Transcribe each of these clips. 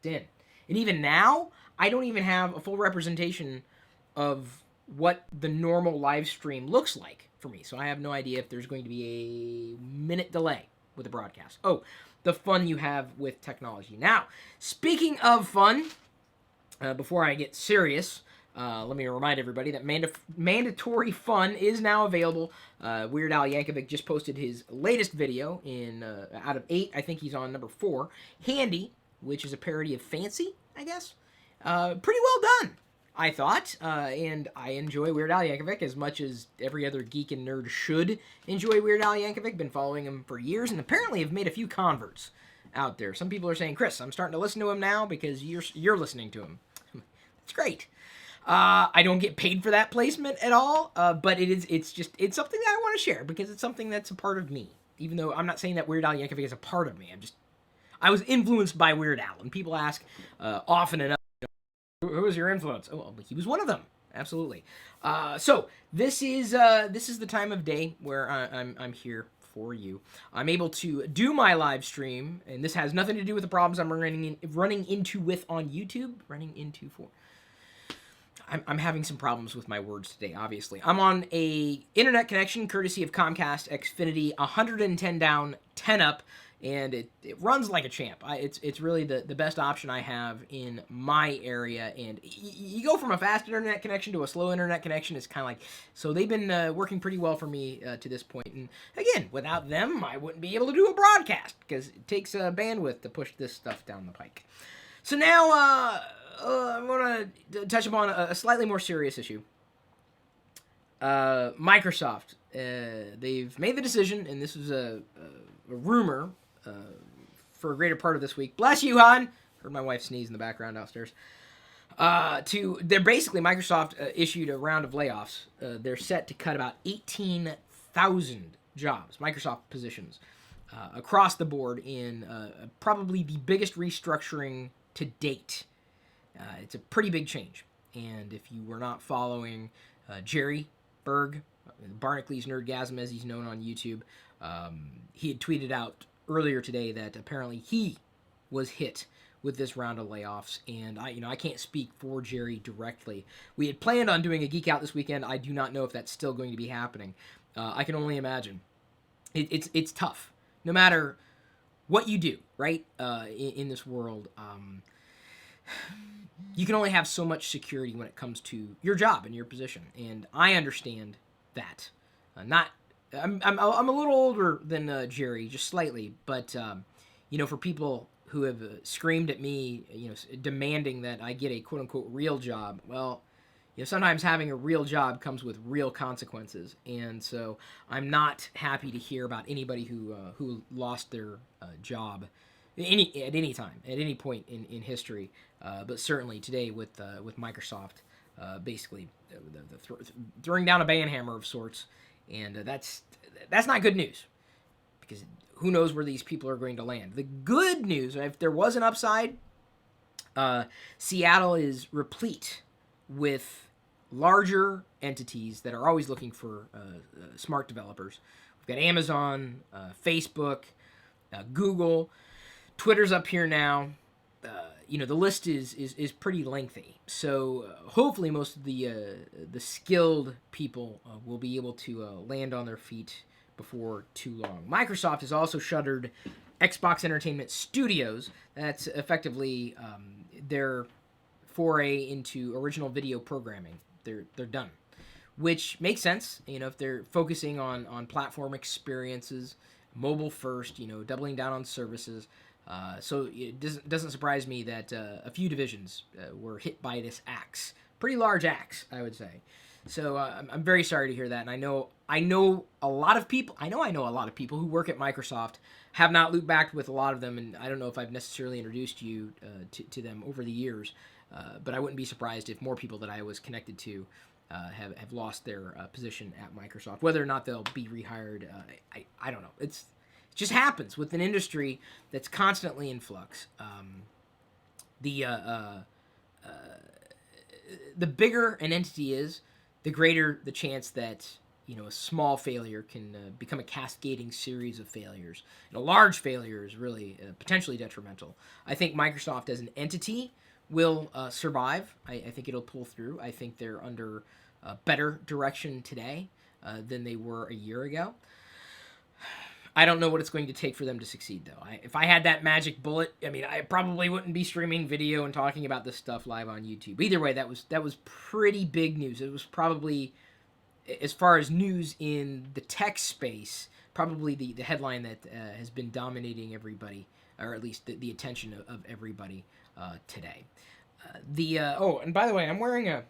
in. And even now, I don't even have a full representation of what the normal live stream looks like for me. So I have no idea if there's going to be a minute delay with the broadcast. Oh, the fun you have with technology. Now, speaking of fun, before I get serious, let me remind everybody that mandatory fun is now available. Weird Al Yankovic just posted his latest video in out of 8. I think he's on number 4. Handy, which is a parody of Fancy, I guess. Pretty well done, I thought. And I enjoy Weird Al Yankovic as much as every other geek and nerd should enjoy Weird Al Yankovic. Been following him for years and apparently have made a few converts out there. Some people are saying, Chris, I'm starting to listen to him now because you're listening to him. It's great. I don't get paid for that placement at all, but it's something that I want to share because it's something that's a part of me. Even though I'm not saying that Weird Al Yankovic is a part of me, I was influenced by Weird Al, and people ask often enough, who was your influence? Oh, well, he was one of them. Absolutely. So this is the time of day where I'm here for you. I'm able to do my live stream, and this has nothing to do with the problems I'm running into on YouTube. I'm having some problems with my words today, obviously. I'm on a internet connection courtesy of Comcast Xfinity, 110 down, 10 up, and it runs like a champ. It's really the best option I have in my area, and you go from a fast internet connection to a slow internet connection. It's kind of like, so they've been working pretty well for me to this point. And again, without them, I wouldn't be able to do a broadcast because it takes bandwidth to push this stuff down the pike. So now, I'm going to touch upon a slightly more serious issue. Microsoft, they've made the decision, and this was a rumor for a greater part of this week. Bless you, hon! Heard my wife sneeze in the background downstairs. Microsoft issued a round of layoffs. They're set to cut about 18,000 jobs, Microsoft positions, across the board in probably the biggest restructuring to date. It's a pretty big change. And if you were not following Jerry Berg, Barnacle Nerdgasm as he's known on YouTube, he had tweeted out earlier today that apparently he was hit with this round of layoffs, and I can't speak for Jerry directly. We had planned on doing a Geek Out this weekend. I do not know if that's still going to be happening. I can only imagine. It's tough, no matter what you do, right? In this world, you can only have so much security when it comes to your job and your position, and I understand that. I'm a little older than Jerry, just slightly, but for people who have screamed at me, demanding that I get a quote unquote real job, well, sometimes having a real job comes with real consequences, and so I'm not happy to hear about anybody who lost their job at any time, at any point in history, but certainly today with Microsoft, basically throwing down a banhammer of sorts. And that's not good news, because who knows where these people are going to land. The good news, if there was an upside, Seattle is replete with larger entities that are always looking for smart developers. We've got Amazon, Facebook, Google, Twitter's up here now. The list is pretty lengthy. So hopefully most of the skilled people will be able to land on their feet before too long. Microsoft has also shuttered Xbox Entertainment Studios. That's effectively their foray into original video programming. They're done, which makes sense. If they're focusing on platform experiences, mobile first, doubling down on services. So it doesn't surprise me that a few divisions were hit by this axe. Pretty large axe, I would say. So I'm very sorry to hear that. And I know a lot of people. I know a lot of people who work at Microsoft. Have not looped back with a lot of them, and I don't know if I've necessarily introduced you to them over the years. But I wouldn't be surprised if more people that I was connected to have lost their position at Microsoft. Whether or not they'll be rehired, I don't know. It just happens with an industry that's constantly in flux. The bigger an entity is, the greater the chance that a small failure can become a cascading series of failures. And a large failure is really potentially detrimental. I think Microsoft as an entity will survive. I think it'll pull through. I think they're under better direction today than they were a year ago. I don't know what it's going to take for them to succeed, though. If I had that magic bullet, I mean, I probably wouldn't be streaming video and talking about this stuff live on YouTube. Either way, that was pretty big news. It was probably, as far as news in the tech space, probably the headline that has been dominating everybody, or at least the attention of everybody today. And by the way, I'm wearing and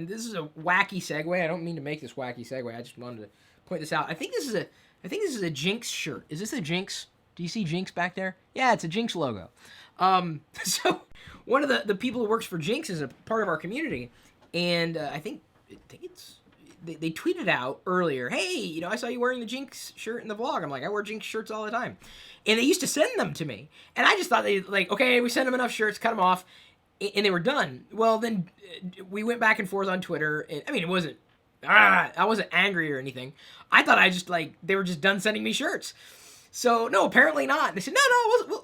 this is a wacky segue. I don't mean to make this wacky segue. I just wanted to point this out. I think this is a Jinx shirt. Is this a Jinx? Do you see Jinx back there? Yeah, it's a Jinx logo. So one of the people who works for Jinx is a part of our community, and I think it's they tweeted out earlier, hey, I saw you wearing the Jinx shirt in the vlog. I'm like, I wear Jinx shirts all the time, and they used to send them to me, and I just thought okay, we sent them enough shirts, cut them off, and they were done. Well, then we went back and forth on Twitter, and I mean, it wasn't. I wasn't angry or anything. I thought they were just done sending me shirts. So, no, apparently not. They said, no,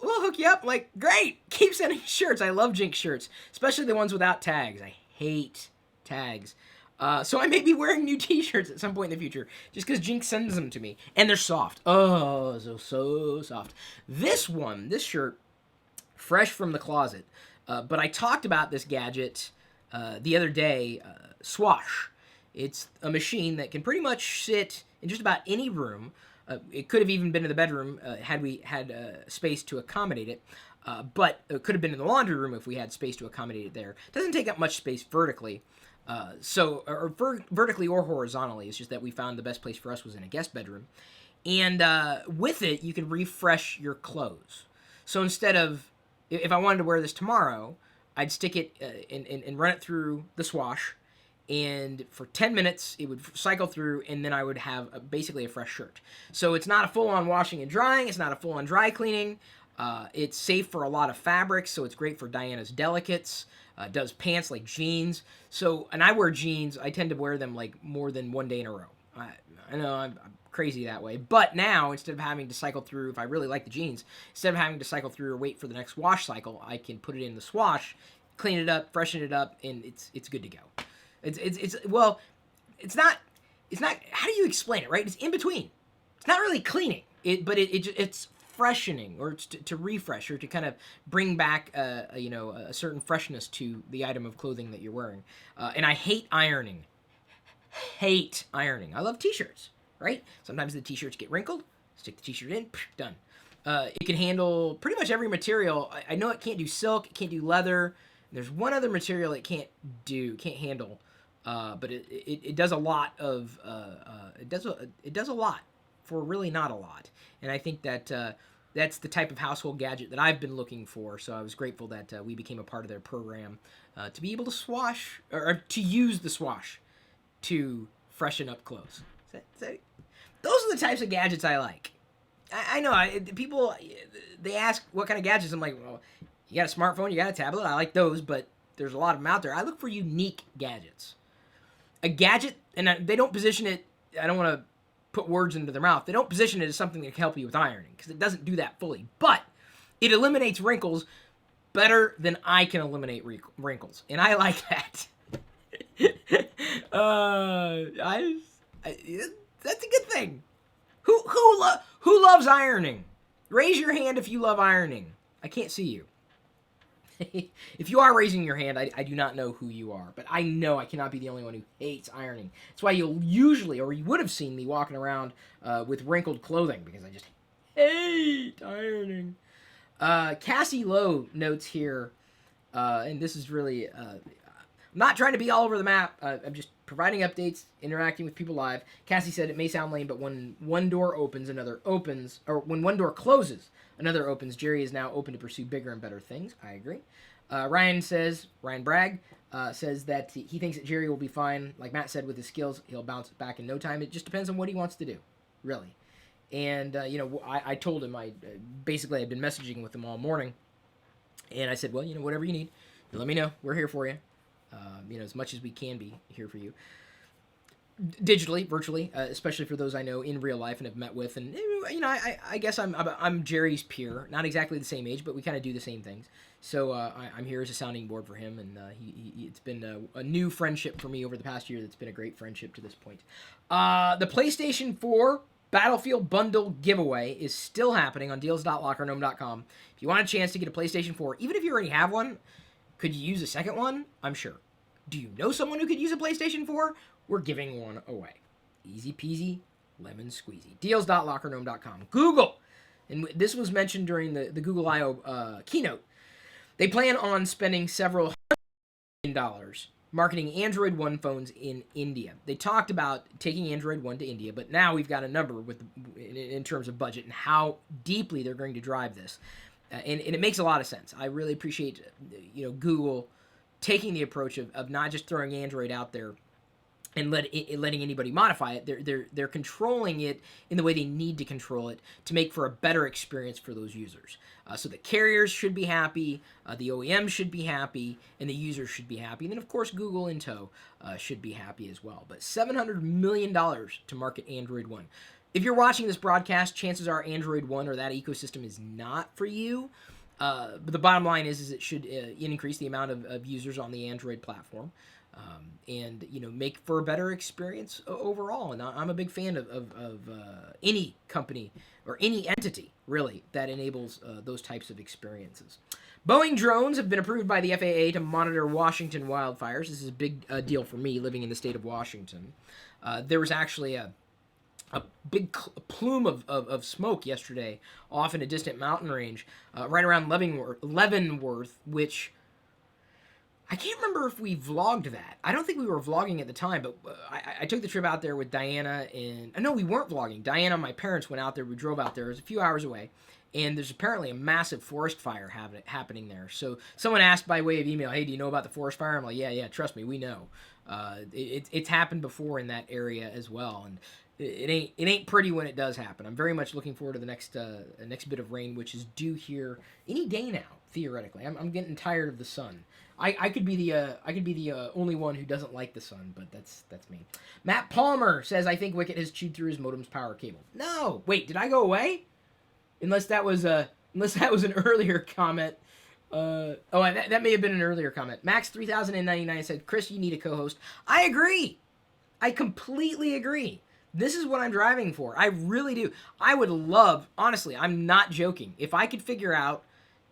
we'll hook you up. I'm like, great, keep sending shirts. I love Jinx shirts, especially the ones without tags. I hate tags. So I may be wearing new t-shirts at some point in the future, just because Jinx sends them to me. And they're soft. Oh, so soft. This shirt, fresh from the closet. But I talked about this gadget the other day, Swash. It's a machine that can pretty much sit in just about any room. It could have even been in the bedroom had we had space to accommodate it. But it could have been in the laundry room if we had space to accommodate it there. It doesn't take up much space vertically. Vertically or horizontally. It's just that we found the best place for us was in a guest bedroom. And with it, you can refresh your clothes. So instead of, if I wanted to wear this tomorrow, I'd stick it and run it through the Swash. And for 10 minutes, it would cycle through, and then I would have basically a fresh shirt. So it's not a full-on washing and drying. It's not a full-on dry cleaning. It's safe for a lot of fabrics, so it's great for Diana's delicates. Does pants like jeans. So, and I wear jeans. I tend to wear them like more than one day in a row. I know I'm crazy that way. But now, instead of having to cycle through, if I really like the jeans, instead of having to cycle through or wait for the next wash cycle, I can put it in the Swash, clean it up, freshen it up, and it's good to go. It's not, how do you explain it, right? It's in between. It's not really cleaning, but it's freshening, or it's to refresh, or to kind of bring back, a certain freshness to the item of clothing that you're wearing. And I hate ironing. I love t-shirts, right? Sometimes the t-shirts get wrinkled, stick the t-shirt in, done. It can handle pretty much every material. I know it can't do silk, it can't do leather. There's one other material it can't handle. But it does a lot of it does a lot for really not a lot, and I think that that's the type of household gadget that I've been looking for. So I was grateful that we became a part of their program to be able to Swash, or to use the Swash to freshen up clothes. Those are the types of gadgets I like. I know people, they ask what kind of gadgets. I'm like, well, you got a smartphone, you got a tablet. I like those, but there's a lot of them out there. I look for unique gadgets. A gadget, and they don't position it, I don't want to put words into their mouth, they don't position it as something that can help you with ironing, because it doesn't do that fully, but it eliminates wrinkles better than I can eliminate wrinkles, and I like that. That's a good thing. Who loves ironing? Raise your hand if you love ironing. I can't see you. If you are raising your hand, I do not know who you are, but I know I cannot be the only one who hates ironing. That's why you'll usually, or you would have seen me walking around with wrinkled clothing, because I just hate ironing. Cassie Lowe notes here, and this is really, I'm not trying to be all over the map. I'm just providing updates, interacting with people live. Cassie said it may sound lame, but when one door opens, another opens, or when one door closes, another opens. Jerry is now open to pursue bigger and better things. I agree. Ryan Bragg says that he thinks that Jerry will be fine. Like Matt said, with his skills, he'll bounce back in no time. It just depends on what he wants to do, really. And, I told him, basically I'd been messaging with him all morning. And I said, well, whatever you need, let me know. We're here for you. As much as we can be here for you. digitally, virtually, especially for those I know in real life and have met with. And I guess I'm Jerry's peer, not exactly the same age, but we kind of do the same things. So I'm here as a sounding board for him, and it's been a new friendship for me over the past year. That's been a great friendship to this point. The PlayStation 4 Battlefield Bundle giveaway is still happening on deals.lockergnome.com. If you want a chance to get a PlayStation 4, even if you already have one, could you use a second one? I'm sure. Do you know someone who could use a PlayStation 4? We're giving one away. Easy peasy, lemon squeezy. Deals.lockergnome.com. Google, and this was mentioned during the Google I.O. Keynote. They plan on spending several $100 marketing Android One phones in India. They talked about taking Android One to India, but now we've got a number in terms of budget and how deeply they're going to drive this. And it makes a lot of sense. I really appreciate Google taking the approach of not just throwing Android out there and letting anybody modify it. They're controlling it in the way they need to control it to make for a better experience for those users. So the carriers should be happy, the OEMs should be happy, and the users should be happy. And then, of course, Google in tow should be happy as well. But $700 million to market Android One. If you're watching this broadcast, chances are Android One or that ecosystem is not for you. But the bottom line is it should increase the amount of users on the Android platform. And make for a better experience overall. And I'm a big fan of any company or any entity really that enables those types of experiences. Boeing drones have been approved by the FAA to monitor Washington wildfires. This is a big deal for me living in the state of Washington. There was actually a big plume of smoke yesterday off in a distant mountain range right around Leavenworth, which I can't remember if we vlogged that. I don't think we were vlogging at the time, but I took the trip out there with Diana, and no, we weren't vlogging. Diana and my parents went out there. We drove out there. It was a few hours away, and there's apparently a massive forest fire happening there. So someone asked by way of email, "Hey, do you know about the forest fire?" I'm like, "Yeah, trust me, we know. It's happened before in that area as well, and it ain't pretty when it does happen." I'm very much looking forward to the next bit of rain, which is due here any day now. Theoretically, I'm getting tired of the sun. I could be the only one who doesn't like the sun, but that's me. Matt Palmer says, "I think Wicket has chewed through his modem's power cable." No, wait, did I go away? Unless that was an earlier comment. That may have been an earlier comment. Max 3099 said, "Chris, you need a co-host." I agree. I completely agree. This is what I'm driving for. I really do. I would love, honestly, I'm not joking. If I could figure out,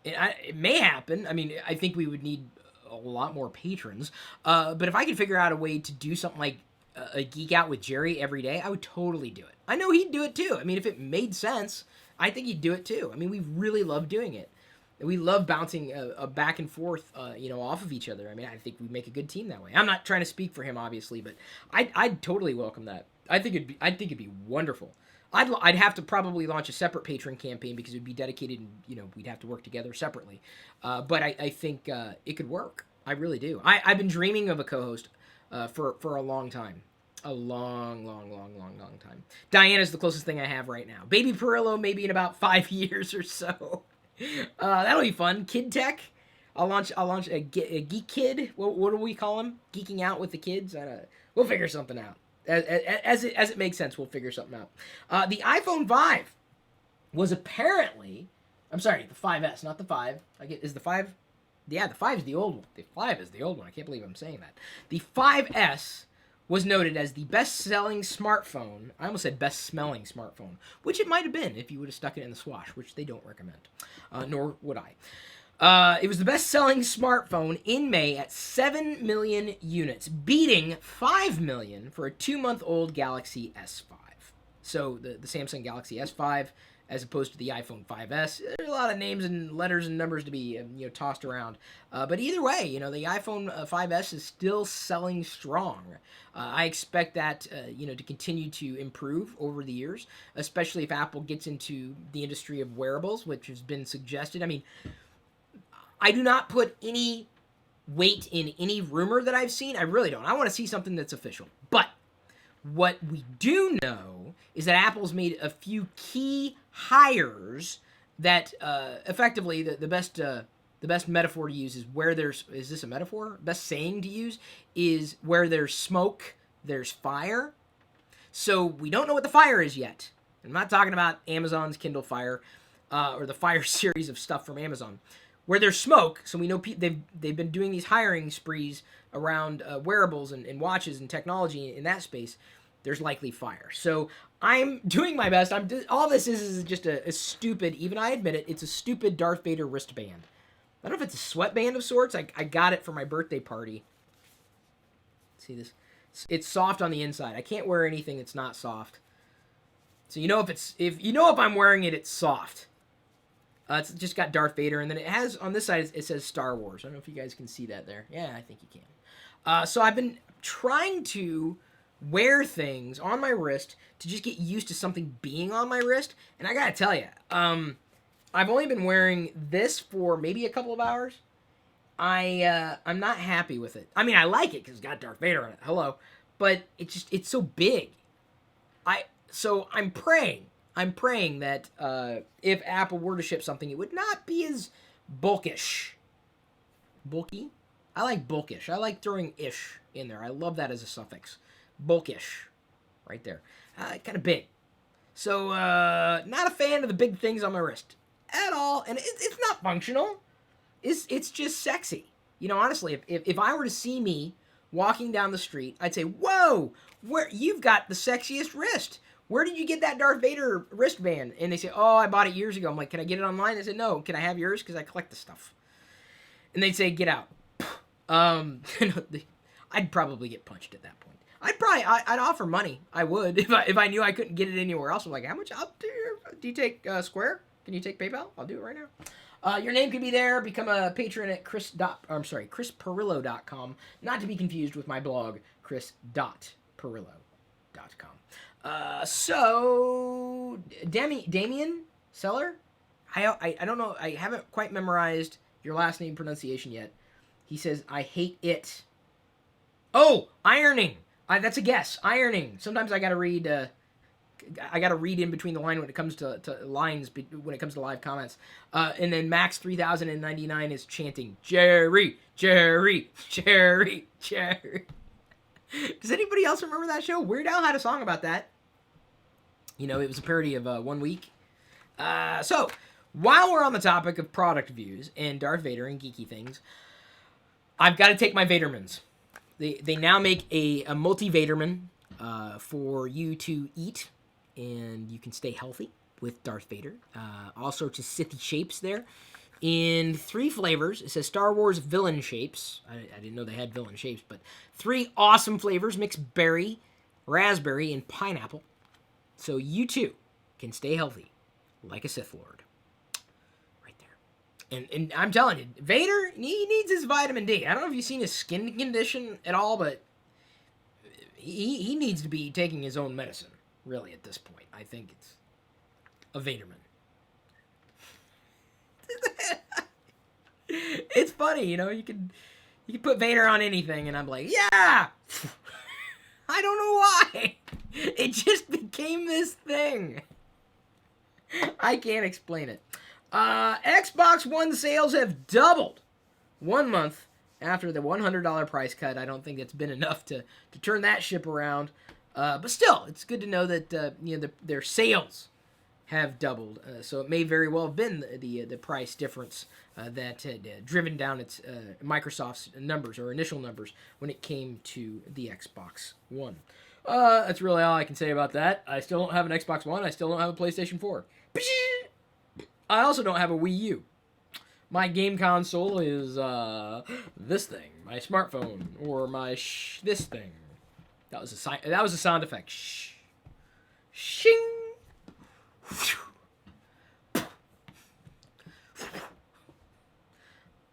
it may happen. I mean, I think we would need a lot more patrons. But if I could figure out a way to do something like a Geek Out with Jerry every day, I would totally do it. I know he'd do it too. I mean, if it made sense, I think he'd do it too. I mean, we really love doing it. We love bouncing back and forth, off of each other. I mean, I think we make a good team that way. I'm not trying to speak for him, obviously, but I'd totally welcome that. I think it'd be wonderful. I'd have to probably launch a separate patron campaign because it would be dedicated and, we'd have to work together separately. But I think it could work. I really do. I've been dreaming of a co-host for a long time. A long time. Diana's the closest thing I have right now. Baby Pirillo maybe in about 5 years or so. That'll be fun. Kid Tech. I'll launch a Geek Kid. What do we call him? Geeking Out with the Kids? We'll figure something out. As it makes sense, we'll figure something out. The iPhone 5 was apparently, I'm sorry, the 5S, not the 5. Is the 5? Yeah, the 5 is the old one. The 5 is the old one. I can't believe I'm saying that. The 5S was noted as the best-selling smartphone. I almost said best-smelling smartphone, which it might have been if you would have stuck it in the Swash, which they don't recommend, nor would I. It was the best-selling smartphone in May at 7 million units, beating 5 million for a 2-month-old Galaxy S5. So the Samsung Galaxy S5, as opposed to the iPhone 5S, there's a lot of names and letters and numbers to be tossed around. But either way, the iPhone 5S is still selling strong. I expect that to continue to improve over the years, especially if Apple gets into the industry of wearables, which has been suggested. I mean, I do not put any weight in any rumor that I've seen. I really don't. I want to see something that's official. But what we do know is that Apple's made a few key hires that effectively the best metaphor to use is this a metaphor? Best saying to use is where there's smoke, there's fire. So we don't know what the Fire is yet. I'm not talking about Amazon's Kindle Fire or the Fire series of stuff from Amazon, where there's smoke. So we know they've been doing these hiring sprees around wearables and watches and technology in that space. There's likely fire. So I'm doing my best. All this is just a stupid, even I admit it, it's a stupid Darth Vader wristband. I don't know if it's a sweatband of sorts. I got it for my birthday party. See this? It's soft on the inside. I can't wear anything that's not soft. So you know if I'm wearing it, it's soft. It's just got Darth Vader, and then it has on this side it says Star Wars. I don't know if you guys can see that there. Yeah, I think you can. So I've been trying to wear things on my wrist to just get used to something being on my wrist, and I gotta tell you, I've only been wearing this for maybe a couple of hours. I'm not happy with it. I mean, I like it because it's got Darth Vader on it. Hello, but it's so big. So I'm praying that if Apple were to ship something, it would not be as bulkish. Bulky? I like bulkish. I like throwing ish in there. I love that as a suffix. Bulkish. Right there. Kind of big. So, not a fan of the big things on my wrist. At all. And it's not functional. It's just sexy. You know, honestly, if I were to see me walking down the street, I'd say, whoa, you've got the sexiest wrist. Where did you get that Darth Vader wristband? And they say, oh, I bought it years ago. I'm like, can I get it online? I said, no. Can I have yours? Because I collect the stuff. And they'd say, get out. I'd probably get punched at that point. I'd offer money. I would if I knew I couldn't get it anywhere else. I'm like, how much? Do you take Square? Can you take PayPal? I'll do it right now. Your name could be there. Become a patron at chrispirillo.com. Not to be confused with my blog, chris.pirillo.com. So Damien Seller? I don't know. I haven't quite memorized your last name pronunciation yet. He says, I hate it. Oh, ironing. That's a guess. Ironing. Sometimes I gotta read in between the line when it comes to lines, when it comes to live comments. And then Max 3099 is chanting, Jerry, Jerry, Jerry, Jerry. Does anybody else remember that show? Weird Al had a song about that. You know, it was a parody of 1 Week. So, while we're on the topic of product views and Darth Vader and geeky things, I've got to take my Vadermans. They now make a multi-Vaderman for you to eat, and you can stay healthy with Darth Vader. All sorts of Sithy shapes there. In 3 flavors. It says Star Wars villain shapes. I didn't know they had villain shapes, but 3 awesome flavors. Mixed berry, raspberry, and pineapple. So you too can stay healthy like a Sith Lord. Right there. And I'm telling you, Vader, he needs his vitamin D. I don't know if you've seen his skin condition at all, but he needs to be taking his own medicine, really, at this point. I think it's a Vaderman. It's funny, you know, you can put Vader on anything, and I'm like, yeah! I don't know why. It just became this thing. I can't explain it. Xbox One sales have doubled 1 month after the $100 price cut. I don't think that's been enough to turn that ship around. But still, it's good to know that their sales have doubled. So it may very well have been the price difference that had driven down its Microsoft's numbers or initial numbers when it came to the Xbox One. That's really all I can say about that. I still don't have an Xbox One. I still don't have a PlayStation 4. I also don't have a Wii U. My game console is this thing, my smartphone, or my this thing. That was a sound effect. Shh. Shing.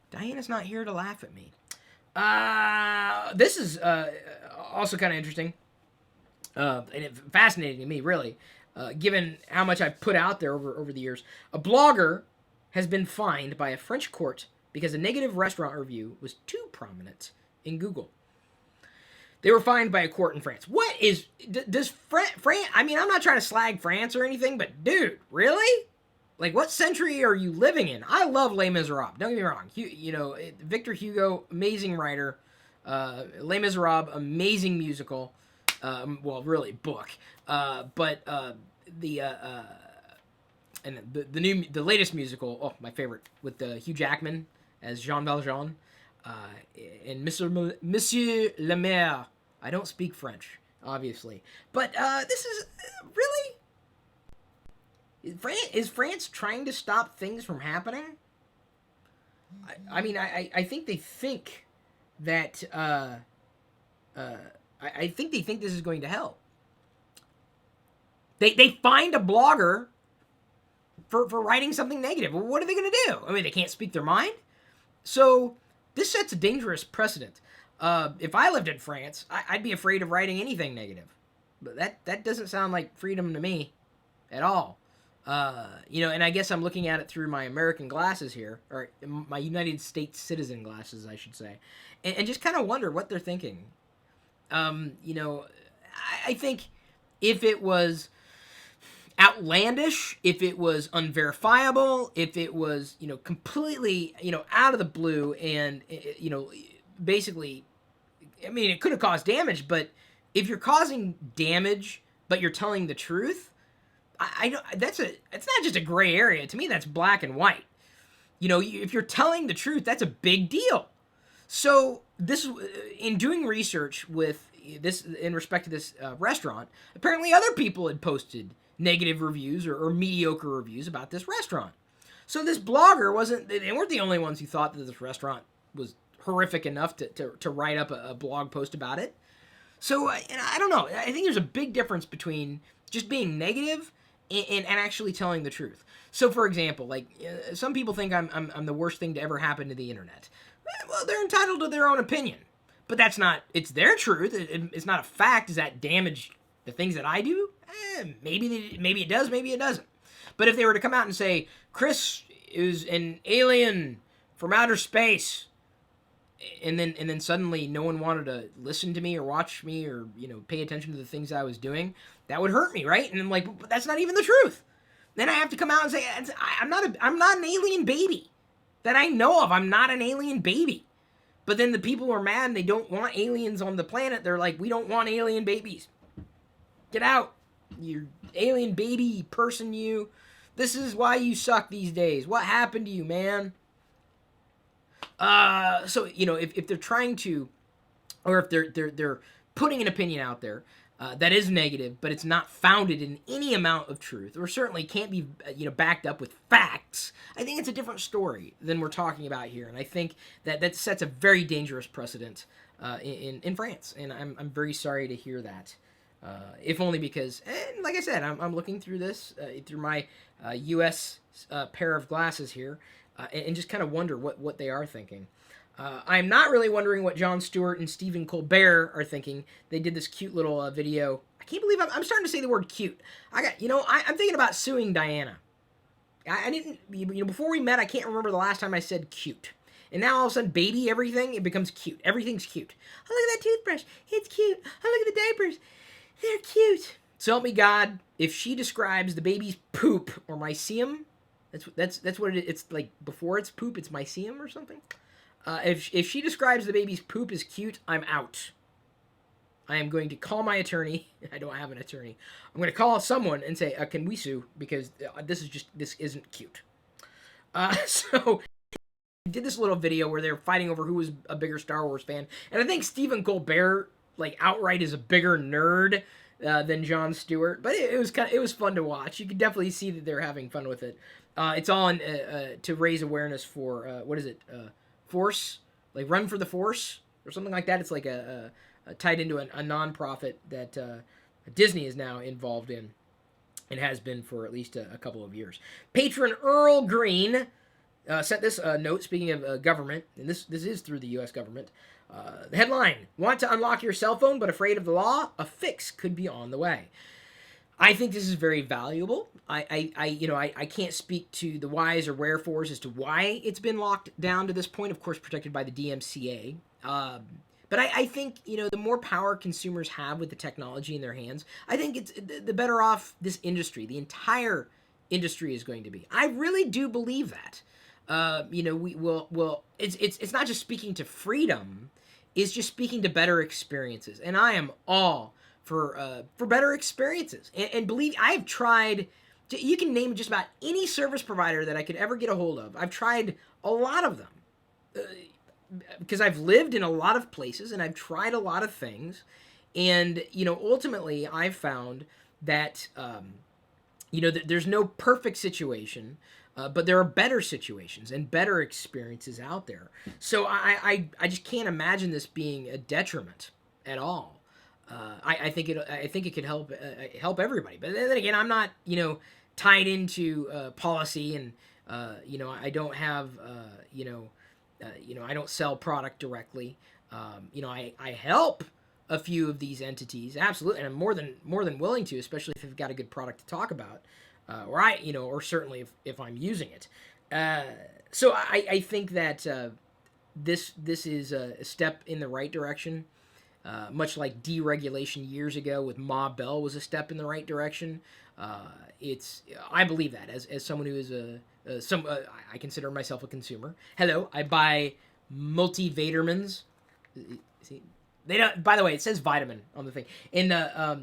Diana's not here to laugh at me. This is also kind of interesting. And fascinating to me, really, given how much I've put out there over the years. A blogger has been fined by a French court because a negative restaurant review was too prominent in Google. They were fined by a court in France. What is... Does France... I mean, I'm not trying to slag France or anything, but dude, really? Like, what century are you living in? I love Les Miserables. Don't get me wrong. Victor Hugo, amazing writer. Les Miserables, amazing musical. Well, really book. But the and the latest musical, oh, my favorite, with Hugh Jackman as Jean Valjean, and Monsieur Le Maire. I don't speak French, obviously, but this is really. Is France trying to stop things from happening? I mean, I think they think that I think they think this is going to help. They find a blogger for writing something negative. Well, what are they going to do? I mean, they can't speak their mind. So this sets a dangerous precedent. If I lived in France, I'd be afraid of writing anything negative. But that doesn't sound like freedom to me at all. And I guess I'm looking at it through my American glasses here, or my United States citizen glasses, I should say, and just kind of wonder what they're thinking. I think if it was outlandish, if it was unverifiable, if it was, completely, out of the blue and, basically, I mean, it could have caused damage, but if you're causing damage, but you're telling the truth, I don't. It's not just a gray area. To me, that's black and white. If you're telling the truth, that's a big deal. So this, in doing research with this in respect to this restaurant, apparently other people had posted negative reviews or mediocre reviews about this restaurant. So this blogger they weren't the only ones who thought that this restaurant was horrific enough to write up a blog post about it. So I don't know. I think there's a big difference between just being negative and actually telling the truth. So, for example, like some people think I'm the worst thing to ever happen to the internet. Well, they're entitled to their own opinion, but that's not. It's their truth. It's not a fact. Does that damage the things that I do? Maybe it does. Maybe it doesn't. But if they were to come out and say Chris is an alien from outer space, and then suddenly no one wanted to listen to me or watch me or pay attention to the things I was doing, that would hurt me, right? And I'm like, but that's not even the truth. Then I have to come out and say I'm not an alien baby that I know of. I'm not an alien baby. But then the people who are mad and they don't want aliens on the planet, they're like, we don't want alien babies. Get out, you alien baby person, you. This is why you suck these days. What happened to you, man? So if they're trying to, or if they're putting an opinion out there that is negative, but it's not founded in any amount of truth, or certainly can't be backed up with facts, I think it's a different story than we're talking about here, and I think that sets a very dangerous precedent in France, and I'm very sorry to hear that. If only because, like I said, I'm looking through this through my U.S. Pair of glasses here. And just kind of wonder what they are thinking. I'm not really wondering what Jon Stewart and Stephen Colbert are thinking. They did this cute little video. I can't believe I'm starting to say the word cute. I'm thinking about suing Diana. I didn't, before we met, I can't remember the last time I said cute. And now all of a sudden, baby, everything, it becomes cute. Everything's cute. Oh, look at that toothbrush. It's cute. Oh, look at the diapers. They're cute. So help me God, if she describes the baby's poop or mycelium, that's what it is. It's like before it's poop, it's mycelium or something. If she describes the baby's poop as cute, I'm out. I am going to call my attorney. I don't have an attorney. I'm going to call someone and say, can we sue? Because this isn't cute. So I did this little video where they're fighting over who was a bigger Star Wars fan. And I think Stephen Colbert, like, outright is a bigger nerd than Jon Stewart. But it was fun to watch. You could definitely see that they're having fun with it. It's all to raise awareness for, Force? Like Run for the Force? Or something like that. It's like tied into a non-profit that Disney is now involved in. And has been for at least a couple of years. Patron Earl Green sent this note, speaking of government, and this is through the U.S. government. The headline, want to unlock your cell phone but afraid of the law? A fix could be on the way. I think this is very valuable. I can't speak to the whys or wherefores as to why it's been locked down to this point, of course protected by the DMCA. But I think, the more power consumers have with the technology in their hands, I think it's the better off this industry, the entire industry is going to be. I really do believe that. It's not just speaking to freedom, it's just speaking to better experiences. And I am all for better experiences. And believe I've tried. You can name just about any service provider that I could ever get a hold of. I've tried a lot of them because I've lived in a lot of places and I've tried a lot of things. And ultimately, I've found that there's no perfect situation. But there are better situations and better experiences out there. So I just can't imagine this being a detriment at all. I think it could help everybody. But then again, I'm not tied into policy, and I don't have I don't sell product directly. I help a few of these entities, absolutely, and I'm more than willing to, especially if they've got a good product to talk about. Or certainly if I'm using it. So I think that this is a step in the right direction, much like deregulation years ago with Ma Bell was a step in the right direction. I believe that as someone who is I consider myself a consumer. Hello, I buy multivitamins. See, they don't. By the way, it says vitamin on the thing in the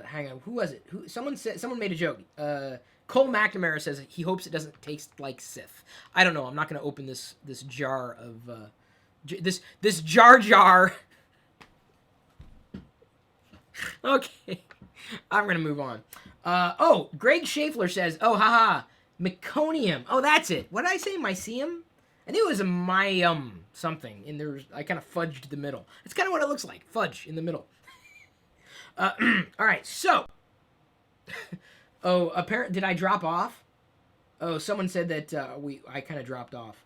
hang on, who was it? Someone made a joke. Cole McNamara says he hopes it doesn't taste like Sith. I don't know. I'm not going to open this jar of this jar. Okay, I'm going to move on. Greg Schaeffler says, "Oh, haha, meconium. Oh, that's it. What did I say? Mycelium? I knew it was a myum something. And I kind of fudged the middle. It's kind of what it looks like. Fudge in the middle." All right, so, did I drop off? Oh, someone said that I kind of dropped off.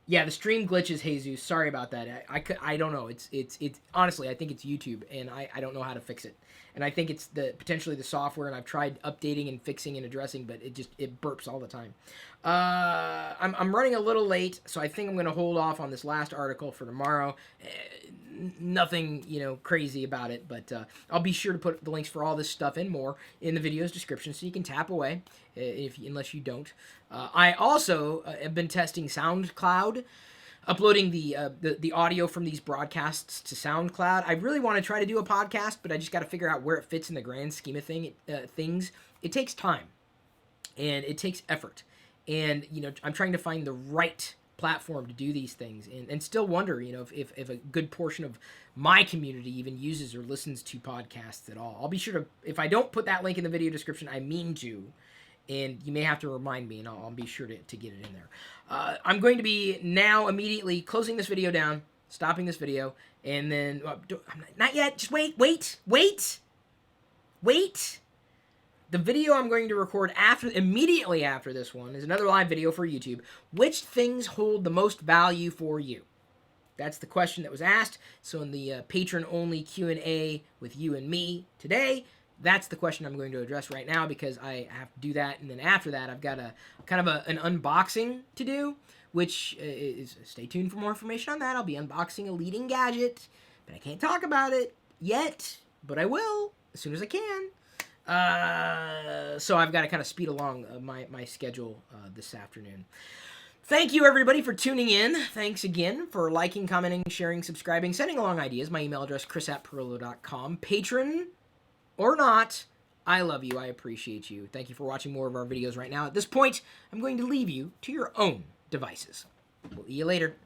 Yeah, the stream glitches, Jesus. Sorry about that. I don't know. It's honestly, I think it's YouTube, and I don't know how to fix it. And I think it's potentially the software, and I've tried updating and fixing and addressing, but it burps all the time. I'm running a little late, so I think I'm going to hold off on this last article for tomorrow. Nothing, crazy about it, but I'll be sure to put the links for all this stuff and more in the video's description, so you can tap away unless you don't. I also have been testing SoundCloud, uploading the audio from these broadcasts to SoundCloud. I really want to try to do a podcast, but I just got to figure out where it fits in the grand scheme of things. It takes time, and it takes effort, and I'm trying to find the right platform to do these things, and still wonder if a good portion of my community even uses or listens to podcasts at all. I'll be sure to, if I don't put that link in the video description, I mean to, and you may have to remind me, and I'll be sure to get it in there. I'm going to be now immediately closing this video down, stopping this video, and then not yet, just wait. The video I'm going to record immediately after this one is another live video for YouTube. Which things hold the most value for you? That's the question that was asked. So in the patron-only Q&A with you and me today, that's the question I'm going to address right now, because I have to do that. And then after that, I've got an unboxing to do, which is, stay tuned for more information on that. I'll be unboxing a leading gadget, but I can't talk about it yet, but I will as soon as I can. So I've got to kind of speed along my schedule this afternoon. Thank you, everybody, for tuning in. Thanks again for liking, commenting, sharing, subscribing, sending along ideas. My email address, chris@pirillo.com. Patron or not, I love you. I appreciate you. Thank you for watching more of our videos right now. At this point, I'm going to leave you to your own devices. We'll see you later.